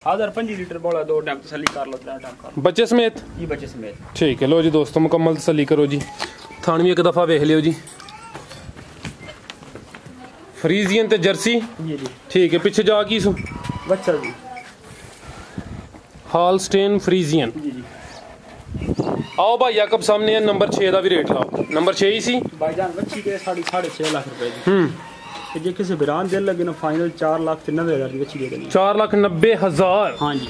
1000 5 litre बोला 2 time तसल्ली कर लो 3 टाइम कर लो बच्चे समेत जी बच्चे समेत ठीक है। लो जी दोस्तों मुकम्मल तसल्ली करो जी। थान भी एक दफ़ा वेख लियो जी। फ्रीजियन ते जर्सी जी जी ठीक है। पिछे जा की सु बच्चा जी हॉलस्टेन फ्रीजियन जी जी आओ भाई याकब सामने है नंबर 6 का भी रेट लाओ। नंबर 6 ही सी भाईजान बच्ची के 6.5 लाख रुपए दी ते जे किसी बिरान दिल लगे ना फाइनल 4,90,000 की बच्ची दे देनी 4,90,000। हां जी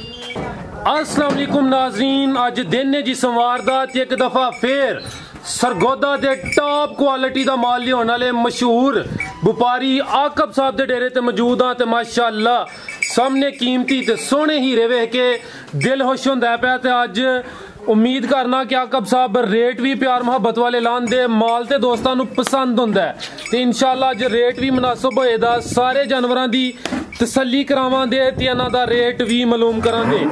अस्सलाम वालेकुम नाज़रीन, अज दिन है जी सोमवार दा ते एक दफा फिर सरगोदा दे टॉप क्वालिटी दा माल लियाने वाले मशहूर व्यापारी आकब साहब दे डेरे ते मौजूद हाँ ते माशाअल्लाह सामने कीमती ते सोहने हीरे वेख के दिल खुश होंदा पिया ते अज उम्मीद करना कि आकब साहब रेट भी प्यार मुहब्बत वाले लान दे माल ते दोस्तां नूं पसंद होंदा है ते इंशाअल्लाह अज रेट भी मुनासिब होएदा। सारे जानवरां दी तसल्ली करावांगे ते इन्हां दा रेट भी मालूम करांगे।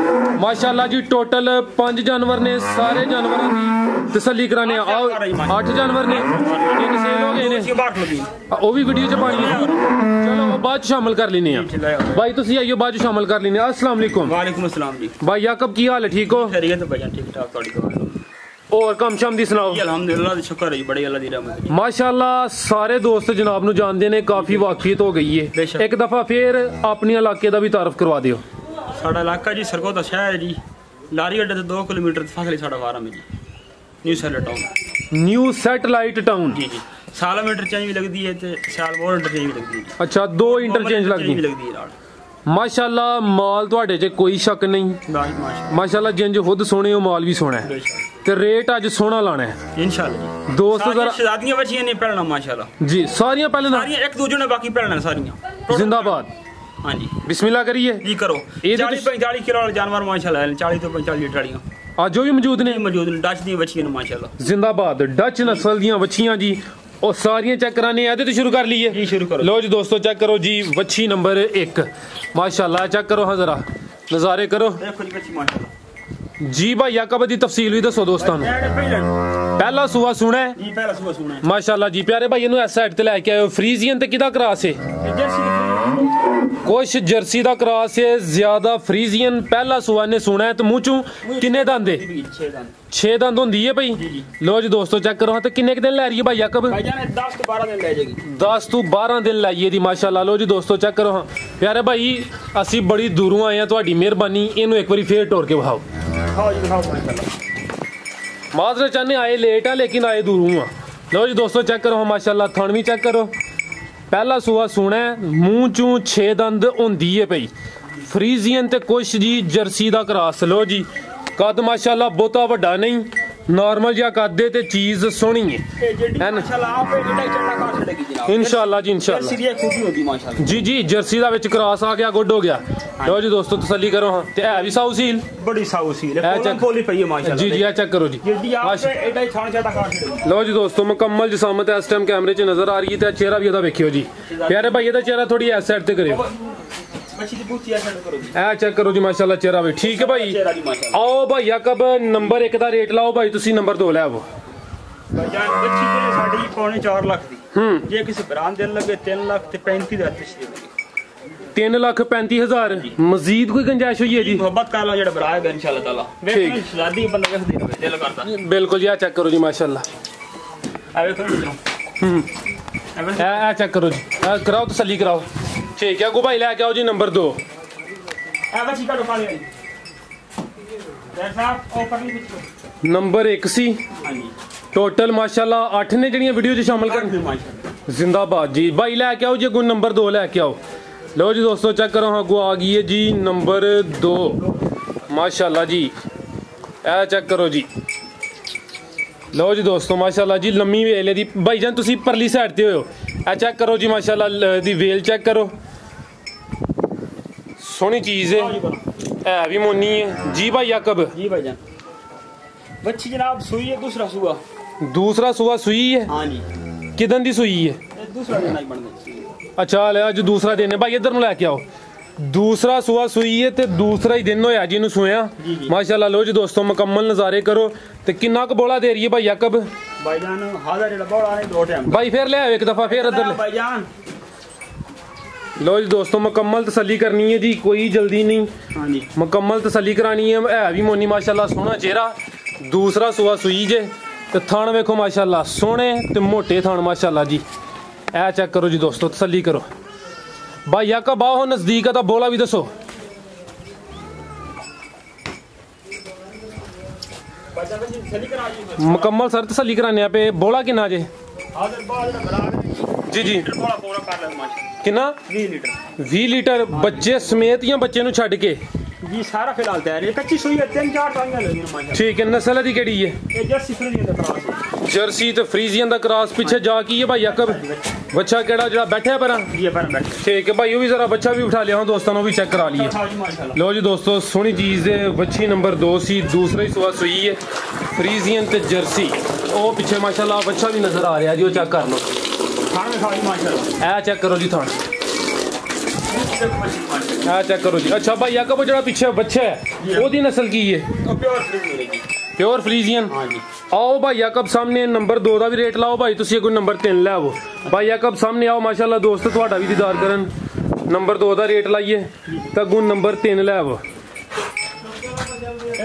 माशाअल्लाह जी टोटल 5 जानवर ने, सारे जानवरां दी तसल्ली कराने। आओ 8 जानवर ने, 3 सेल हो गए ने, ओ भी वीडियो च पानी है। चलो बाद च शामिल कर लेने हैं भाई, तुसी आइयो बाद च शामिल कर लेने। अस्सलाम वालेकुम। वालेकुम अस्सलाम जी भाई याकब की हाल है, ठीक हो? खैरियत है भाईजान, ठीक ठाक थोड़ी दुआ और कम शम दी सुनाओ। अल्हम्दुलिल्लाह दी शुक्र है जी, बड़ी अल्लाह दी रहमत है। माशाअल्लाह सारे दोस्त जनाब नू जानते ने, काफी वाकियत हो गई है। एक दफा फिर अपने इलाके का भी तारफ करवा दियो। साडा इलाका जी सरगोदा शहर है जी, लारी अड्डे से 2 किलोमीटर फासले साडा फार्म है जी, new satellite town. New satellite town जी जी साला मीटर चेंज भी लगती है ते साल बोर इंटरचेंज भी लगती है। अच्छा 2 इंटरचेंज लगती है। माशाअल्लाह माल तुहाडे च कोई शक नहीं। माशाअल्लाह जिंज खुद सोने हो माल भी सोना है ते रेट अज सोना लाना है इंशाअल्लाह। दोस्त जरा शहजादियां बच्चियां ने पहलना माशाअल्लाह जी, सारियां पहले ना सारियां एक दूजे ने बाकी पहलना सारियां जिंदाबाद। हां जी बिस्मिल्लाह करिए जी करो। 40-45 किलो वाले जानवर माशाअल्लाह 40 तो 45 लीटर वालियां आज भी मौजूद ने डच दी बच्चियां ने माशाअल्लाह जिंदाबाद। डच नस्ल दियां बच्चियां जी और सारियां चेक कराने आदे तो शुरू कर लीए जी, शुरू करो। लो जी दोस्तों चेक करो जी बच्ची नंबर 1 माशाअल्लाह चेक करो। हाँ जरा नजारे करो देखो जी बच्ची माशाअल्लाह जी। भाई याकब दी तफसील भी दसो दोस्तां नूं। पहला सुआ सुना है जी, पहला सुआ सुना है माशाअल्लाह जी। प्यारे भाई इनू इस साइड ते लेके आयो। फ्रीजियन ते किदा क्रॉस है? कुछ जर्सी दा क्रॉस है, ज्यादा फ्रीजियन। पहला सुआ ने सुना है तो मुंह चों किन्ने दंद है? 6 दंद होंदी है भाई। लो जी दोस्तों चेक करो। तो किन्ने दिन लै रही है भाई याकब? 10 तो 12 दिन ले जाएगी। 10 तो 12 दिन लाइए दी माशाअल्लाह। लो जी दोस्तों चेक करो। हाँ प्यारे भाई असी बड़ी दूरों आए हैं, तुहाडी मेहरबानी इनू एक बारी फिर टोर के बहाओ। माजरा चाहने आए लेट है लेकिन आए दूरों आ। लो जी दोस्तों चेक करो माशाअल्लाह। थन भी चेक करो। पहला सुआ सुना है, मूंह चों 6 दंद होंदी है भाई। फ्रीजियन ते कुछ जी जर्सी दा क्रॉस। लो जी कद माशाअल्लाह बहुता वड्डा नहीं, नॉर्मल जिहा कद है ते चीज सोहनी है इंशाअल्लाह जी इंशाअल्लाह जी जी। जर्सी दा विच क्रॉस आ गया, गुड हो गया। लो जी दोस्तों तसल्ली करो। हाँ ते है भी साऊ सील, बड़ी साऊ सील है, पोली पई है माशाअल्लाह जी जी। चेक करो जी। लो जी दोस्तों मुकम्मल जिसामत इस टाइम कैमरे च नजर आ रही है ते चेहरा भी एदा वेखियो जी। प्यारे भाई एदा चेहरा थोड़ी इस साइड ते करियो। चेक करो जी माशाअल्लाह चेहरा भी ठीक है भाई। आओ भाई याकब नंबर 1 का रेट लाओ भाई, तुसी नंबर 2 ले आओ। भाईजान बच्ची ते साडी 4.5 लाख दी जे किसी बरान दिल लगे 3 लाख ते 35,000 दी 3,35,000। मजीद कोई गुंजाइश हुई है जी? मोहब्बत कर लो जेड़ा बरा है इंशाअल्लाह ताला। ठीक शादी बंदा कैसे दे दिल करता बिल्कुल जी। चेक करो जी माशाअल्लाह। आ देखो चेक करो जी, कराओ तसल्ली कराओ। ठीक है गो भाई लेके आओ जी नंबर 2। नंबर 1 सी टोटल माशाअल्लाह 8 ने जड़ियां वीडियो च शामिल कर जिंदाबाद जी। भाई लेके आओ जी गो नंबर 2 लेके आओ। लो जी दोस्तों चेक करो। हाँ गो आ गई है जी नंबर 2 माशाअल्लाह जी। चेक करो जी। लो जी दोस्तों माशाअल्लाह जी लम्मी वेल दी भाईजान तुसी परली साइड ते हो। चेक करो जी माशाअल्लाह दी वेल चेक करो, सोहनी चीज है भी मोनी है जी। भाई याकब जी भाईजान बच्ची जनाब सुई है, दूसरा सुआ सुई है। हां जी किदन दी सुई है? दूसरा दिन आई बनने। अच्छा आज दूसरा दिन है भाई, इधर नु लेके आओ। दूसरा सुआ सुई है ते दूसरा ही दिन होया जी नु सोया माशाअल्लाह। लो जी दोस्तों मुकम्मल नजारे करो। ते किन्ना क बोला दे रही है भाई याकब? भाईजान हाजा जेड़ा बोला है 2 टाइम भाई फिर ले आओ एक दफा फिर इधर ले भाईजान लो जी दोस्तों, मुकम्मल तसल्ली करनी है जी, कोई जल्दी नहीं। हाँ जी, मुकम्मल तसल्ली करानी है भी मोनी माशाल्लाह सोहना चेहरा। दूसरा सूआ सूई जे ते थान वेखो माशाल्लाह सोहने ते मोटे थान माशाल्लाह जी। ऐ चेक करो जी दोस्तों, तसल्ली करो। भाई का बाहो नजदीक है, बोला भी दसो। मुकम्मल सर तसल्ली कराने पे बोला किन्ना जे? जी जी किन्ना? 20 लीटर बच्चे समेत या बच्चे नु छड़ के? जी सारा फिलहाल तैयार है। कच्ची सुई है, 3-4 टांगियां लगी माशाल्लाह। ठीक है, नस्ल दी केड़ी है? ये जर्सी फ्रीजियन दा क्रॉस है। जर्सी ते फ्रीजियन दा क्रॉस। पीछे जा की है भाई कब बच्चा केड़ा जड़ा बैठा पर? जी पर बैठे। ठीक है भाई, वो भी जरा बच्चा भी उठा लिया हूं दोस्तों ने भी चेक करा लिए। लो जी दोस्तों, सोहनी चीज है। बच्ची नंबर 2 सी, दूसरा ही सुआ सुई है फ्रीजियन ते जर्सी। ओ पीछे माशाल्लाह बच्चा भी नजर आ रहा जी, वो चेक कर लो। माशाल्लाह ए चेक करो जी थान, ए चेक करो जी। अच्छा भाई का वो जड़ा पीछे बच्चा है ओदी नस्ल की है? Pure Friesian. आओ भाई कब सामने नंबर 2 का भी रेट लाओ भाई, तुसी कोई नंबर 3 लै आवो। भाई कब सामने आओ माशाल्लाह दोस्त, थोड़ा भी दीदार करन। नंबर 2 का रेट लाइए तो गुण नंबर 3 लै आवो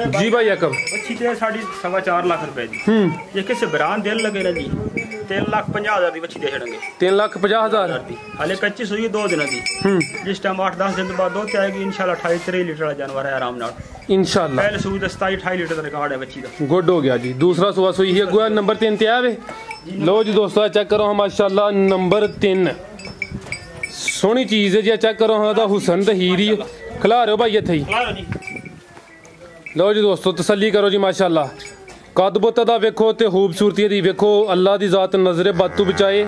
जी। भाई कब अच्छी ते साड़ी 4.25 लाख रुपए जी। ये किसे बरान दिल लगे ना जी, 3,50,000 दी बच्ची दे छड़ेंगे। 3,50,000 दी हाले कच्ची सुई 2 दिन दी। जिस टाइम 8-10 दिन बाद दूध आएगी इंशाल्लाह 28-30 लीटर वाला जानवर है आराम नाल इंशाल्लाह। पहले सुई 27-28 लीटर का रिकॉर्ड है बच्ची का। गुड हो गया जी। दूसरा सुआ सुई है गोया नंबर 3 ते आवे। लो जी दोस्तों चेक करो माशाल्लाह नंबर 3 सोहनी चीज है जी। चेक करो हाँ हुसन ते हीरी खिला रहे हो भाई इत्थे ही। लो जी दोस्तों तसल्ली करो जी माशाल्लाह। कद बुत दा वेखो ते खूबसूरती दी वेखो, अल्लाह दी जात नजरे बद तू बचाए।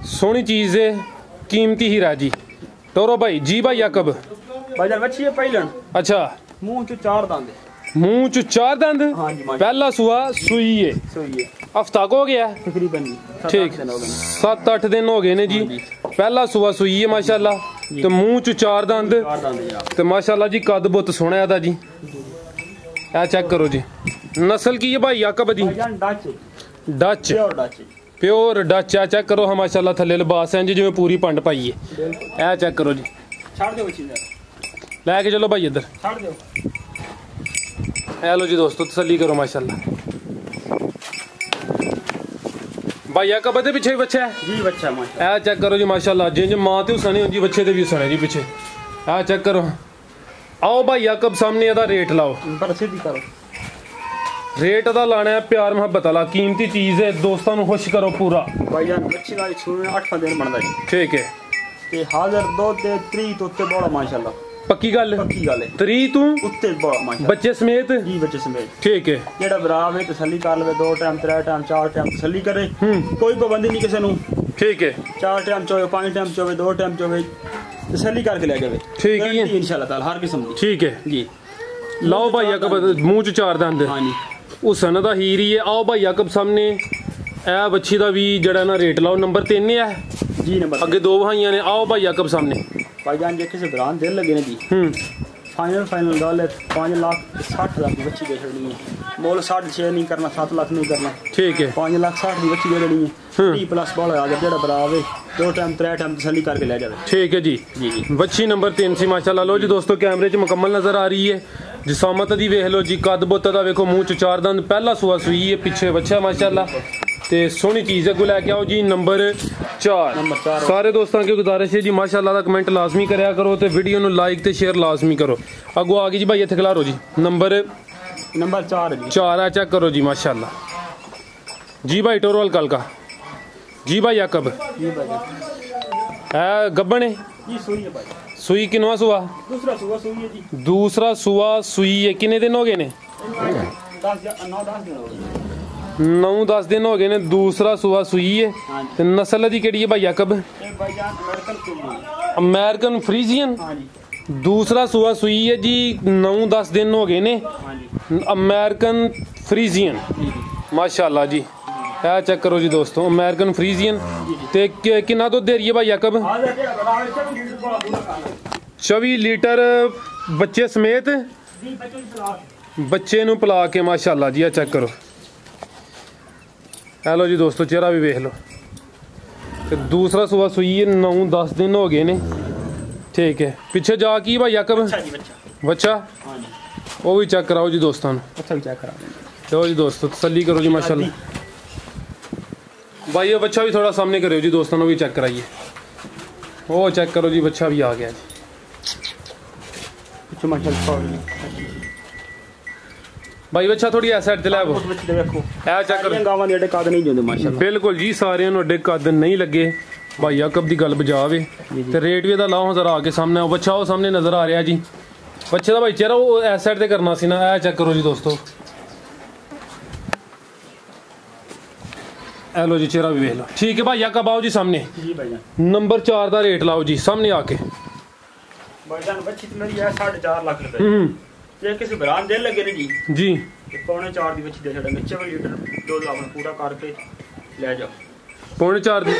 सोहनी चीज है, कीमती हीरा जी। टोरो भाई जी। भाई कब बाजार बच्ची है पहलन? अच्छा, मुंह च 4 दंद। मुंह च 4 दंद? हाँ जी। पहला सुआ सुई है, हफ्ता को हो गया तकरीबन। ठीक, 7-8 दिन हो गए ने जी। पहला सुआ सुई है माशाल्लाह ते मुंह च 4 दंद ते माशाल्लाह जी कद बुत सोहना दा जी। ए चेक करो जी, नस्ल की है भाई आकब दी? Dutch, pure Dutch. आ चेक करो हाँ माशाल्लाह थल्ले लिबास है जी जिवें पूरी पंड पाई है। ए चेक करो जी, छाड़ दो बच्ची लैके चलो भाई इधर। छाड़ दो। ए लो जी दोस्तों तसल्ली करो माशाल्लाह। भाई आकब दे पीछे बच्चा है जी। बच्चा माशाल्लाह। ए चेक करो जी माशाल्लाह, जिंज मां ते हुसने जी बच्चे ते भी हुसने जी पीछे। ए चेक करो। आओ भाई कब सामने एदा रेट लाओ। रेट दा लाना है प्यार मोहब्बत वाला, कीमती चीज है, दोस्तों को खुश करो पूरा। भाईजान बच्ची का छूने 8 दिन बनदा जी। ठीक है ते हाजिर 2 ते 3 तो उत्ते बड़ा माशाल्लाह। पक्की गल है? पक्की गल है। 3 तू उत्ते बड़ा माशाल्लाह बच्चे समेत जी। बच्चे समेत। ठीक है। जेड़ा बराव है तसल्ली कर लवे, 2 टाइम 3 टाइम 4 टाइम तसल्ली करे, कोई पाबंदी नहीं किसी नु। ठीक है। 4 टाइम चोवे, 5 टाइम चोवे, 2 टाइम चोवे, तसल्ली करके ले जावे। ठीक है इंशाल्लाह ताला हर किस्म दी। ठीक है जी। लाओ भाई कब मुंह च 4 दंद। हां जी। हुसन दा हीर ही है। आओ भाई कब सामने ए बच्ची दा भी जड़ा ना रेट लाओ। नंबर 3 है जी। नंबर अगे 2 भाइयां ने। आओ भाई कब सामने भाईजान जे किसी बरान दिल लगे ने जी, फाइनल गल है 5,60,000 की बच्ची दे छड़नी है। मोल 6.5 नहीं करना, 7 लाख नहीं करना। ठीक है। 5,60,000 की बच्ची दे देनी है। 30+ बॉल आ जेड़ा बराव है, 2 टाइम 3 टाइम तसल्ली करके ले जावे। ठीक है जी। जी बच्ची नंबर 3 सी माशाल्लाह। लो जी दोस्तों कैमरे च मुकम्मल नजर आ रही है। जिसामत दी वेख लो जी, कद बुत दा वेखो, मुंह च 4 दंद, पहला सुआ सुई है, पीछे बच्चा माशाल्लाह ते सोहनी चीज अगू लैके आओ जी। नंबर 4 सारे दोस्तों की गुजारिश है जी माशाल्लाह दा कमेंट लाजमी करया करो ते वीडियो नु लाइक ते शेयर लाजमी करो। अगू आ गई जी भाई इत्थे खिलारो जी। नंबर 4 चेक करो जी माशाल्लाह जी। भाई टोरल कल का जी। भाई कब है गब्बन है जी। सुई किनवा सुआ? दूसरा सुआ सुई है जी। दूसरा सुआ सुई है। कितने दिन हो गए ने? 9-10 दिन हो गए ने। दूसरा सुआ सुई है ते नस्ल दी केड़ी है भाई कब? American Friesian. दूसरा सुआ सुई है जी। 9-10 दिन हो गए ने। अमेरिकन फ्रीजियन माशाल्लाह जी। है चेक करो जी दोस्तों, अमेरिकन फ्रीजियन ते कितना दुध दे रही है भाई कब? 24 लीटर बच्चे समेत, बच्चे नु पिला के माशाल्लाह जी। चेक करो। हेलो जी दोस्तों चेहरा भी वेख लो। ਤੇ ਦੂਸਰਾ ਸੂਆ ਸੂਈ ਹੈ 9-10 ਦਿਨ ਹੋ ਗਏ ਨੇ ਠੀਕ ਹੈ ਪਿੱਛੇ ਜਾ ਕੀ ਭਾਈ ਯਾਕਬ ਬੱਚਾ ਉਹ ਵੀ ਚੈੱਕ ਕਰਾਓ ਜੀ ਦੋਸਤਾਂ ਨੂੰ ਅੱਛਾ ਵੀ ਚੈੱਕ ਕਰਾ ਲਓ ਜੀ ਦੋਸਤੋ ਤਸੱਲੀ ਕਰੋ ਜੀ ਮਾਸ਼ਾਅੱਲਾ भाई ये बच्चा भी थोड़ा सामने करो जी दोस्तों भी चेक कराइए वो चेक करो जी बच्चा भी आ गया जी भाई बच्चा थोड़ी ऐसा साइड ते लै चेक करो बिल्कुल जी सारे अड्डे कद नहीं लगे भाई याकब दी गल बजा वे ते रेट भी लाओ जरा आके सामने बच्चा वो सामने नजर आ रहा जी बच्चे का भाई चेहरा वो इस साइड ते करना सी ना चेक करो जी दोस्तों हेलो जी चेहरा भी वेख लो ठीक है भाई कब आओ जी सामने जी भाई नंबर 4 का रेट लाओ जी सामने आके भाईजान बच्ची तो मेरी है 4.5 लाख रुपए ये किसी बरान दे लगे ने जी 4.5 दी बच्ची दे छड़ेंगे 4 लीटर डोज आपने पूरा करके ले जाओ 4.5 दी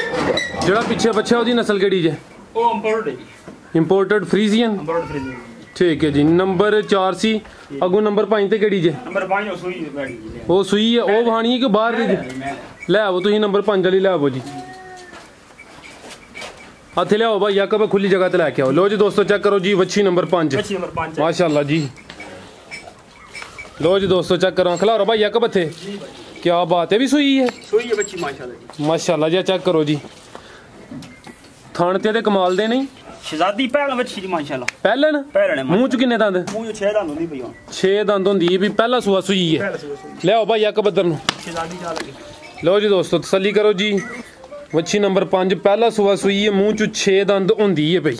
जेड़ा पीछे बच्चा ओदी नस्ल केड़ी जे ओ इंपोर्टेड है जी इंपोर्टेड फ्रीजियन ठीक है जी नंबर 4 सी अगू नंबर 5 ते केड़ी जे नंबर 5 ओ सुई बैठी जी ओ सुई है ओ वहानी है कि बाहर दी ले आओ तुम नंबर 5 वाली ले आओ जी हथे ले आओ भाई याकब खुली जगह ते लेके आओ लो जी दोस्तों चेक करो जी वच्छी नंबर 5 माशाल्लाह जी लो जी दोस्तों चेक करो खिलारो भाई याकब हथे क्या बात है भी सुई है बच्ची माशाल्लाह जी चेक करो जी थान ते कमाल दे नहीं शहजादी पहला बच्ची जी माशाल्लाह पहलन मुंह च किन्ने दंद मुंह 6 दंद होंदी पई 6 दंद होंदी भी पहला सुआ सुई है ले आओ भाई याकब इधर नु शहजादी जा लगी लो जी दोस्तों तसल्ली करो जी वच्छी नंबर 5 पहला सुआ सुई है मुंह च 6 दंद होंदी है भाई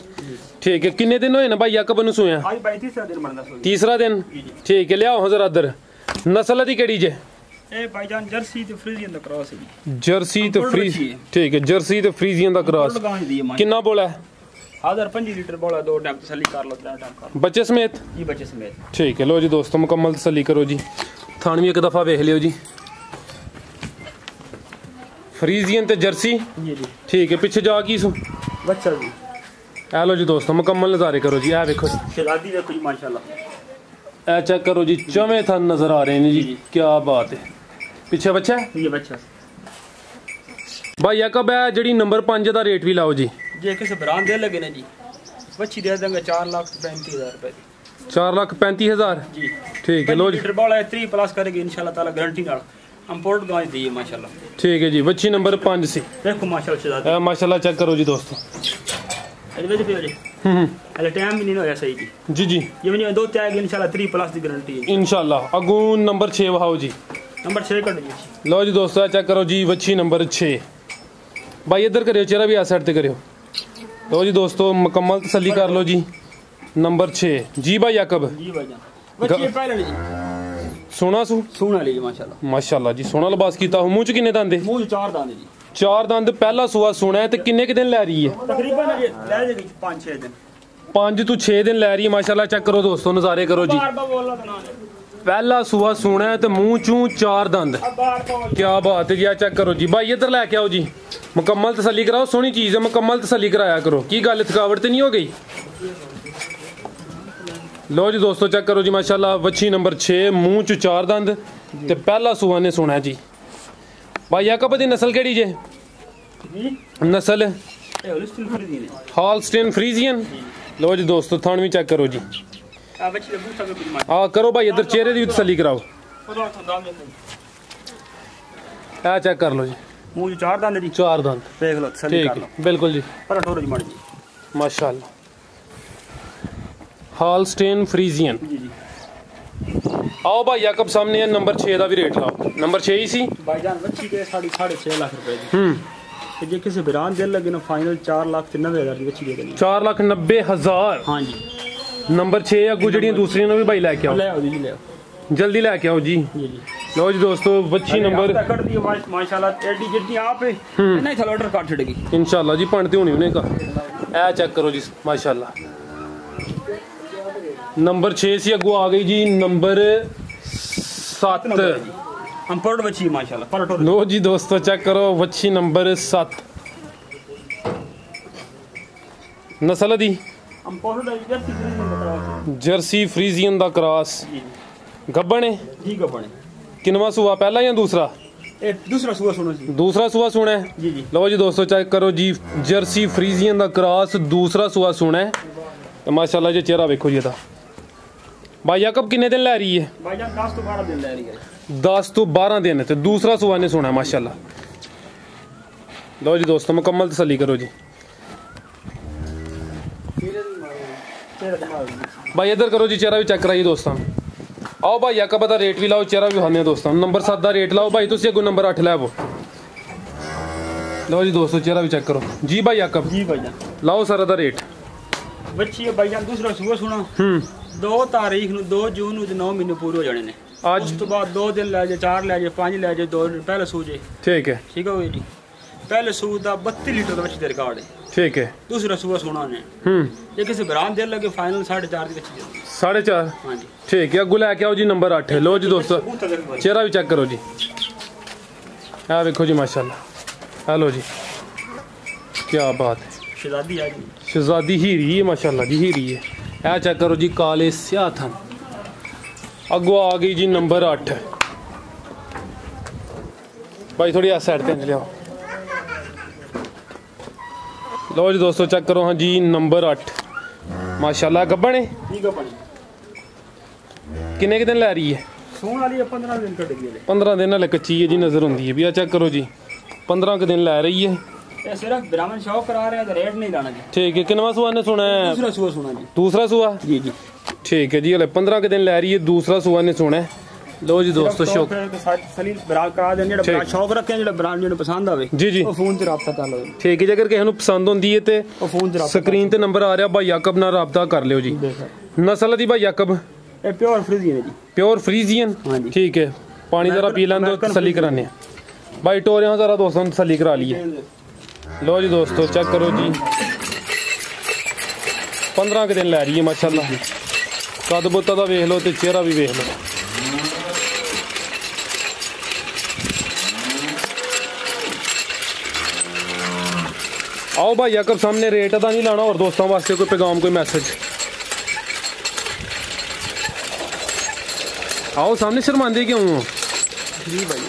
ठीक है किन्ने दिन होए ना भाई याकब नु सोया आज भाई तीसरा दिन ठीक है ले आओ जरा इधर नस्ल दी केड़ी जे ए भाईजान जर्सी ते फ्रीजियन दा क्रॉस है जर्सी ते फ्रीज ठीक है जर्सी ते फ्रीजियन दा क्रॉस कितना बोला है 5 लीटर बोला 2 टाइम तसल्ली कर लो 3 टाइम कर बच्चे समेत जी बच्चे समेत ठीक है लो जी दोस्तों मुकम्मल तसल्ली करो जी थान भी एक दफा देख लियो जी फ्रीजियन ते जर्सी जी जी ठीक है पीछे जा की सु बच्चा जी हेलो जी दोस्तों मुकम्मल नज़ारे करो जी ए देखो शहजादी देखो जी माशाल्लाह ए चेक करो जी चौवे थान नजर आ रहे हैं जी क्या बात है पीछे बच्चा ये बच्चा भाई याकब है जड़ी नंबर 5 का रेट भी लाओ जी जे किसी बरान दे लगे ने जी बच्ची दे देंगे 4,35,000 रुपए 4,35,000 जी ठीक है लो जी लीटर बॉल है 3 प्लस करेगी इंशाल्लाह ताला गारंटी नाल इंपोर्ट गाय दी है माशाल्लाह ठीक है जी बच्ची नंबर 5 सी देखो माशाल्लाह शहजादी माशाल्लाह चेक करो जी दोस्तों अरे पे जी अरे टाइम भी नहीं होया सही जी जी ये भी 2 चाहेगी इंशाल्लाह 3 प्लस की गारंटी है इंशाल्लाह अगू नंबर 6 वहाओ जी नंबर 6 कर दीजिए लो जी दोस्तों चेक करो जी वच्छी नंबर 6 भाई इधर करियो चेहरा भी इस साइड ते करियो लो जी दोस्तों मुकम्मल तसल्ली कर लो जी नंबर 6 जी भाई याकब जी भाईजान बच्ची पहले जी सोना सोना ली माशाल्लाह माशाल्लाह जी सोना लिबास कीता मुंह च किन्ने दंद मुंह 4 दंद जी 4 दंद पहला सुआ सोना है ते किन्ने के दिन लै रही है तकरीबन ले जाएगी 5-6 दिन 5 तो 6 दिन लै रही है माशाल्लाह चेक करो दोस्तों नज़ारे करो जी पहला सुआ सोना है तो मुंह चू 4 दंद क्या बात है जी चेक करो जी भाई इधर लैके आओ जी मुकम्मल तसल्ली कराओ सोहनी चीज़ है मुकम्मल तसल्ली कराया करो की गल थकावट तो नहीं हो गई लो जी दोस्तों चेक करो जी माशाल्लाह वच्छी नंबर 6 मुंह च 4 दंद ते पहला सुआ ने सोना है जी भाई याकब दी नस्ल केड़ी जे नस्ल हॉलस्टीन फ्रीजियन लो जी दोस्तों थान भी चेक करो जी करो भाई इधर चेहरे की तसल्ली कराओ चेक कर लो जी मुंह 4 दंद जी 4 दंद देख लो तसल्ली कर लो बिल्कुल जी पर ठोरो जी मार जी माशाल्लाह हॉलस्टीन फ्रीजियन जी जी आओ भाई याकब सामने है नंबर 6 का भी रेट लाओ नंबर 6 ही सी भाईजान बच्ची के 6.5 लाख रुपए जी ते जे किसी बरान दे लगे ना फाइनल 4,90,000 की बच्ची दे देनी 4,90,000 हां जी नंबर 6 अगू जड़ियां दूसरी नो भी भाई लेके आओ ले आओ जी ले आओ जल्दी लेके आओ जी जी लो जी दोस्तों बच्ची नंबर कर दी माशाल्लाह एडी जितनी आप है नहीं था ऑर्डर काट छड़ेगी इंशाल्लाह जी पणते होनी उन्हें का ए चेक करो जी माशाल्लाह नंबर 6 से अगू आ गई जी नंबर 7 इंपोर्ट बच्ची माशाल्लाह लो जी दोस्तों चेक करो बच्ची नंबर 7 नस्ल दी जर्सी फ्रीजियन दा क्रॉस गब्बन है जी गब्बन है किनवा सुआ पहला या दूसरा दूसरा सुआ सुनो जी, दूसरा सुआ सुना है जी जी। लो जी दोस्तों चेक करो जी, जर्सी फ्रीजियन का क्रॉस दूसरा सुआ सुना है तो माशाल्लाह जी चेहरा देखो जी। भाई याकब किन्ने दिन लै रही है? भाईजान 10 तो 12 दिन लै रही है। 10 तो 12 दिन तो दूसरा सुआ ने सुना है माशाल्लाह। लो जी दोस्तों मुकम्मल तसल्ली करो जी। भाई इधर करो जी, चेहरा भी चेक कराइए दोस्तों। आओ भाई याकब दा रेट भी लाओ, चेहरा भी खाने दोस्तों। नंबर 7 का रेट लाओ भाई, तुम अगो नंबर 8 लैवो। लो जी दोस्तों चेहरा भी चेक करो जी। भाई याकब जी भाईजान लाओ सारा दा रेट। बच्ची है भाईजान दूसरा सुआ सुना 2 तारीख ਨੂੰ 2 ਜੂਨ ਨੂੰ 9 ਮਹੀਨੇ ਪੂਰੇ ਹੋ ਜਾਣੇ ਨੇ। ਉਸ ਤੋਂ ਬਾਅਦ 2 ਦਿਨ ਲੈ ਜੇ, 4 ਲੈ ਜੇ, 5 ਲੈ ਜੇ, 2 ਦਿਨ ਪਹਿਲੇ ਸੂ ਜੇ। ठीक है ठीक है जी। पहले सूद ਦਾ 32 लीटर ਦਾ ਬੱਚੀ ਦੇ ਰਿਕਾਰਡ ਹੈ। ठीक है दूसरा सुआ सोना ने ये किसी बरान दे लगे फाइनल 4.5 ਦੀ ਬੱਚੀ ਦੇ 4.5। हां जी ठीक है अगू लैके आओ जी नंबर 8। लो जी दोस्तों चेहरा भी चेक करो जी। हाँ देखो जी माशाल्लाह। हेलो जी क्या बात है, शहजादी है जी, शहजादी हीरी है माशाल्लाह जी, हीरी है। यह चेक करो जी, काले स्याह थन। अगो आ गई जी नंबर 8। भाई थोड़ी साइड पे ले आओ। लो जी दोस्तों चेक करो हाँ जी नंबर 8 माशाल्लाह। गब्बन है ठीक है बनी किन्ने के दिन लै रही है? सोन वाली 15 दिन कट गई है। 15 दिन वाले कच्ची है जी, नजर होंगी है भी। आ चेक करो जी 15 के दिन लै रही है। ये सिर्फ ब्राह्मण शौक करा रहे हैं तो रेट नहीं लाना जी। ठीक है किनवा सुआ ने सुना है? दूसरा सुआ सुना जी। दूसरा सुआ जी जी ठीक है जी। हले 15 के दिन लै रही है, दूसरा सुआ ने सुना है। लो जी दोस्तों शौक सलील ब्रांड करा देने जेड़ा शौक रखे जेड़ा ब्रांड जेड़ा पसंद आवे जी जी ਉਹ ਫੋਨ ਤੇ ਰਾਬਤਾ ਕਰ ਲਓ। ठीक है जी। अगर किसी ਨੂੰ पसंद होंदी है तो ਉਹ ਫੋਨ ਤੇ ਰਾਬਤਾ स्क्रीन ते नंबर आ रहा भाई याकब नाल राबता कर लियो जी। नस्ल दी भाई याकब ਇਹ ਪਿਓਰ ਫਰੀਜ਼ੀਅਨ ਹੈ ਜੀ। प्योर फ्रीजियन हाँ जी। ठीक है। पानी जरा पी लें तो तसल्ली कराने भाई। टोरिया जरा दोस्तों तसल्ली करा लिए। लो जी दोस्तों चेक करो जी 15 के दिन लै रही है माशाल्लाह। कद बुत्ता दा वेख लो तो चेहरा भी वेख लो। आओ भाई याकब सामने रेट अदा नहीं लाना और दोस्तों वास्ते कोई पैगाम कोई मैसेज। आओ सामने शर्मांदे क्यों हो जी भाई।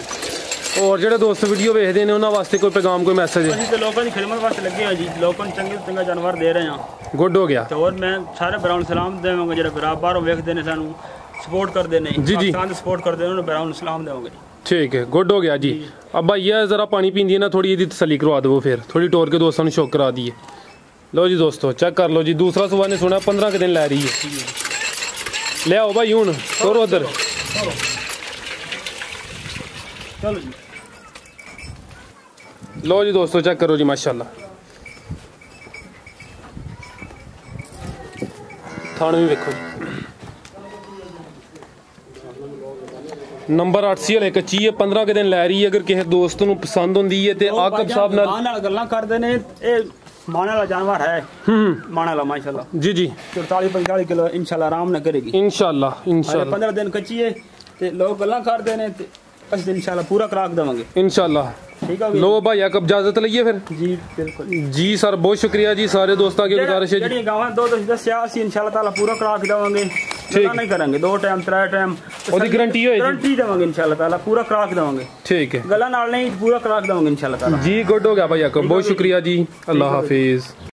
और जेडे दोस्त वीडियो वेखते हैं उन्होंने वास्ते कोई पैगाम कोई मैसेज है? ਅਸੀਂ ਤੇ ਲੋਕਾਂ ਦੀ ਖਿਦਮਤ ਵਾਸਤੇ ਲੱਗੇ ਆ ਜੀ। ਲੋਕਾਂ ਨੂੰ ਚੰਗੇ ਤੋਂ ਚੰਗਾ ਜਾਨਵਰ ਦੇ ਰਹੇ ਹਾਂ। गुड हो गया। ਤੇ ਹੋਰ ਮੈਂ ਸਾਰੇ ਭਰਾਵਾਂ ਨੂੰ ਸਲਾਮ ਦੇਵਾਂਗਾ ਜਿਹੜੇ ਭਰਾ ਬਾਹਰੋਂ ਵੇਖਦੇ ਨੇ ਸਾਨੂੰ ਸਪੋਰਟ ਕਰਦੇ ਨੇ, ਜੀ। ਪਾਕਿਸਤਾਨ ਦੇ ਸਪੋਰਟ ਕਰਦੇ ਨੇ, ਉਹਨਾਂ ਭਰਾਵਾਂ ਨੂੰ ਸਲਾਮ ਦੇਵਾਂਗੇ। ठीक है गुड हो गया जी। अब भैया जरा पानी पींदी है ना थोड़ी यदि तसली करवा दो, फिर थोड़ी टोर के दोस्तों ने शौक करा दिए। लो जी दोस्तों चेक कर लो जी। दूसरा सुबह ने सुना 15 के दिन लै रही है। ले आओ भाई हूँ तोरो उधर। चलो जी। लो जी दोस्तों चेक करो जी माशाल्लाह। थान भी देखो जी नंबर 8 सी हले कच्ची है, 15 के दिन लै रही है। अगर किसी दोस्त ਨੂੰ ਪਸੰਦ ਹੁੰਦੀ ਹੈ ਤੇ ਆਕਬ ਸਾਹਿਬ ਨਾਲ ਗੱਲਾਂ ਕਰਦੇ ਨੇ। ਇਹ ਮਾਣੇ ਵਾਲਾ ਜਾਨਵਰ ਹੈ। ਮਾਣੇ ਵਾਲਾ माशाल्लाह जी जी 44-45 किलो इंशाल्लाह आराम ਨਾਲ ਕਰੇਗੀ। इंशाल्लाह इंशाल्लाह 15 दिन ਕੱਚੀ ਹੈ ਤੇ ਲੋਕ ਗੱਲਾਂ ਕਰਦੇ ਨੇ ਤੇ ਅਸੀਂ इंशाल्लाह पूरा ਕਰਾਕ ਦੇਵਾਂਗੇ इंशाल्लाह। ठीक है लो भाई याकब इजाजत लइए फिर जी। बिल्कुल जी सर बहुत शुक्रिया जी। सारे दोस्तों की गुजारिश है जी। ਜਿਹੜੀ ਗਾਵਾਂ ਦੋ ਤੁਸੀਂ ਦੱਸਿਆ ਅਸੀਂ इंशाल्लाह ताला पूरा ਕਰਾਕ ਦੇਵਾਂਗੇ। ठीक नहीं करेंगे 2 टाइम 3 टाइम ਉਹਦੀ गारंटी होएगी। गारंटी देवांगे इंशाल्लाह ताला पूरा कराक देवांगे। ठीक है गला नाल नहीं पूरा कराक देवांगे इंशाल्लाह ताला। जी गुड हो गया भाई याकब बहुत शुक्रिया जी। अल्लाह हाफिज।